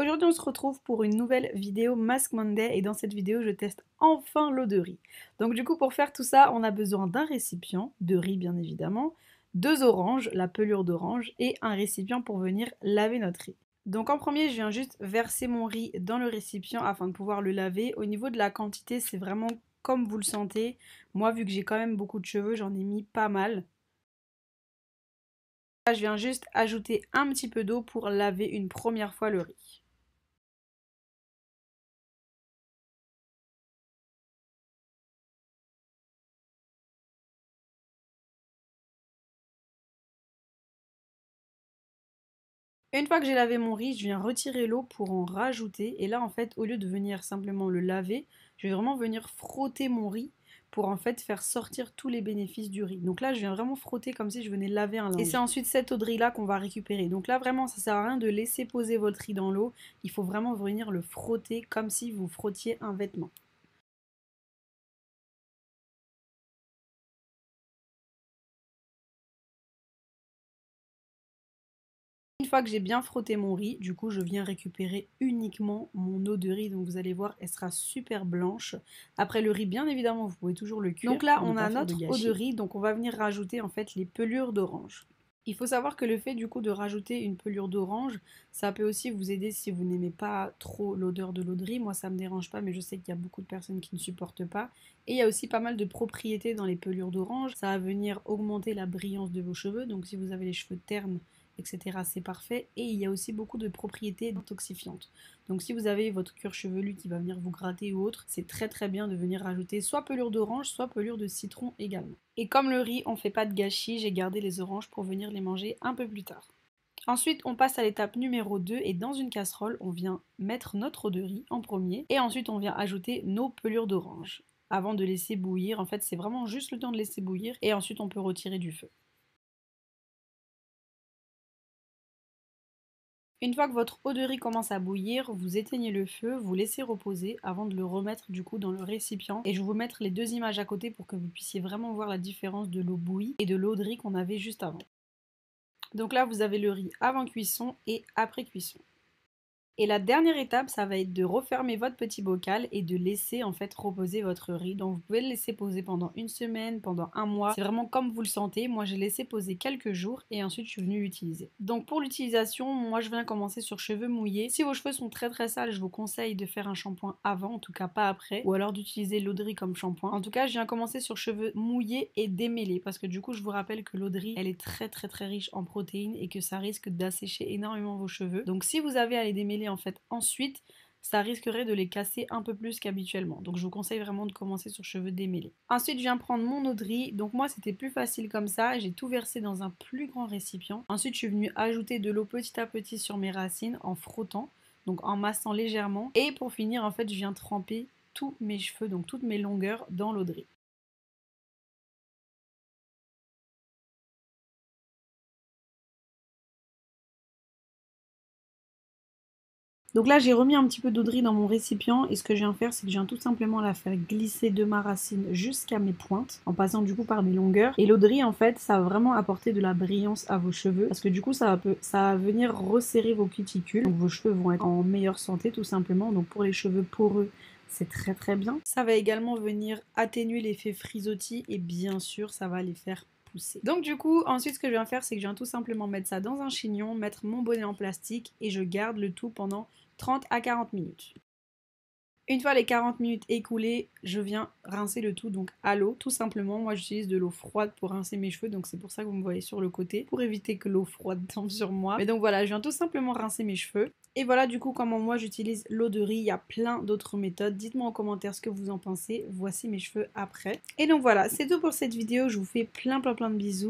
Aujourd'hui on se retrouve pour une nouvelle vidéo Mask Monday et dans cette vidéo je teste enfin l'eau de riz. Donc du coup pour faire tout ça on a besoin d'un récipient, de riz bien évidemment, 2 oranges, la pelure d'orange et un récipient pour venir laver notre riz. Donc en premier je viens juste verser mon riz dans le récipient afin de pouvoir le laver. Au niveau de la quantité c'est vraiment comme vous le sentez. Moi vu que j'ai quand même beaucoup de cheveux j'en ai mis pas mal. Là, je viens juste ajouter un petit peu d'eau pour laver une première fois le riz. Une fois que j'ai lavé mon riz, je viens retirer l'eau pour en rajouter. Et là, en fait, au lieu de venir simplement le laver, je vais vraiment venir frotter mon riz pour en fait faire sortir tous les bénéfices du riz. Donc là, je viens vraiment frotter comme si je venais laver un linge. Et c'est ensuite cette eau de riz là qu'on va récupérer. Donc là, vraiment, ça sert à rien de laisser poser votre riz dans l'eau. Il faut vraiment venir le frotter comme si vous frottiez un vêtement. Une fois que j'ai bien frotté mon riz, du coup je viens récupérer uniquement mon eau de riz. Donc vous allez voir, elle sera super blanche. Après le riz, bien évidemment, vous pouvez toujours le cuire. Donc là, on a notre eau de riz, donc on va venir rajouter en fait les pelures d'orange. Il faut savoir que le fait du coup de rajouter une pelure d'orange, ça peut aussi vous aider si vous n'aimez pas trop l'odeur de l'eau de riz. Moi ça me dérange pas, mais je sais qu'il y a beaucoup de personnes qui ne supportent pas. Et il y a aussi pas mal de propriétés dans les pelures d'orange. Ça va venir augmenter la brillance de vos cheveux. Donc si vous avez les cheveux ternes, etc. c'est parfait. Et il y a aussi beaucoup de propriétés détoxifiantes. Donc si vous avez votre cuir chevelu qui va venir vous gratter ou autre, c'est très très bien de venir rajouter soit pelure d'orange, soit pelure de citron également. Et comme le riz, on fait pas de gâchis, j'ai gardé les oranges pour venir les manger un peu plus tard. Ensuite, on passe à l'étape numéro 2 et dans une casserole, on vient mettre notre eau de riz en premier et ensuite on vient ajouter nos pelures d'orange avant de laisser bouillir. En fait, c'est vraiment juste le temps de laisser bouillir et ensuite on peut retirer du feu. Une fois que votre eau de riz commence à bouillir, vous éteignez le feu, vous laissez reposer avant de le remettre du coup dans le récipient. Et je vais vous mettre les deux images à côté pour que vous puissiez vraiment voir la différence de l'eau bouillie et de l'eau de riz qu'on avait juste avant. Donc là, vous avez le riz avant cuisson et après cuisson. Et la dernière étape, ça va être de refermer votre petit bocal et de laisser en fait reposer votre riz. Donc vous pouvez le laisser poser pendant une semaine, pendant un mois. C'est vraiment comme vous le sentez. Moi j'ai laissé poser quelques jours et ensuite je suis venue l'utiliser. Donc pour l'utilisation, moi je viens commencer sur cheveux mouillés. Si vos cheveux sont très très sales, je vous conseille de faire un shampoing avant, en tout cas pas après. Ou alors d'utiliser l'eau de riz comme shampoing. En tout cas, je viens commencer sur cheveux mouillés et démêlés. Parce que du coup, je vous rappelle que l'eau de riz, elle est très très très riche en protéines et que ça risque d'assécher énormément vos cheveux. Donc si vous avez à les démêler en fait ensuite, ça risquerait de les casser un peu plus qu'habituellement. Donc je vous conseille vraiment de commencer sur cheveux démêlés. Ensuite, je viens prendre mon eau de riz. Donc moi, c'était plus facile comme ça. J'ai tout versé dans un plus grand récipient. Ensuite, je suis venue ajouter de l'eau petit à petit sur mes racines en frottant, donc en massant légèrement. Et pour finir, en fait, je viens tremper tous mes cheveux, donc toutes mes longueurs dans l'eau de riz. Donc là, j'ai remis un petit peu d'eau de riz dans mon récipient et ce que je viens faire, c'est que je viens tout simplement la faire glisser de ma racine jusqu'à mes pointes en passant du coup par mes longueurs. Et l'eau de riz, en fait, ça va vraiment apporter de la brillance à vos cheveux parce que du coup, ça va venir resserrer vos cuticules. Donc vos cheveux vont être en meilleure santé tout simplement. Donc pour les cheveux poreux, c'est très très bien. Ça va également venir atténuer l'effet frisottis et bien sûr, ça va les faire pousser. Donc du coup, ensuite ce que je viens faire, c'est que je viens tout simplement mettre ça dans un chignon, mettre mon bonnet en plastique et je garde le tout pendant 30 à 40 minutes. Une fois les 40 minutes écoulées, je viens rincer le tout donc à l'eau. Tout simplement, moi j'utilise de l'eau froide pour rincer mes cheveux, donc c'est pour ça que vous me voyez sur le côté, pour éviter que l'eau froide tombe sur moi. Mais donc voilà, je viens tout simplement rincer mes cheveux. Et voilà du coup comment moi j'utilise l'eau de riz. Il y a plein d'autres méthodes. Dites-moi en commentaire ce que vous en pensez. Voici mes cheveux après. Et donc voilà, c'est tout pour cette vidéo. Je vous fais plein de bisous.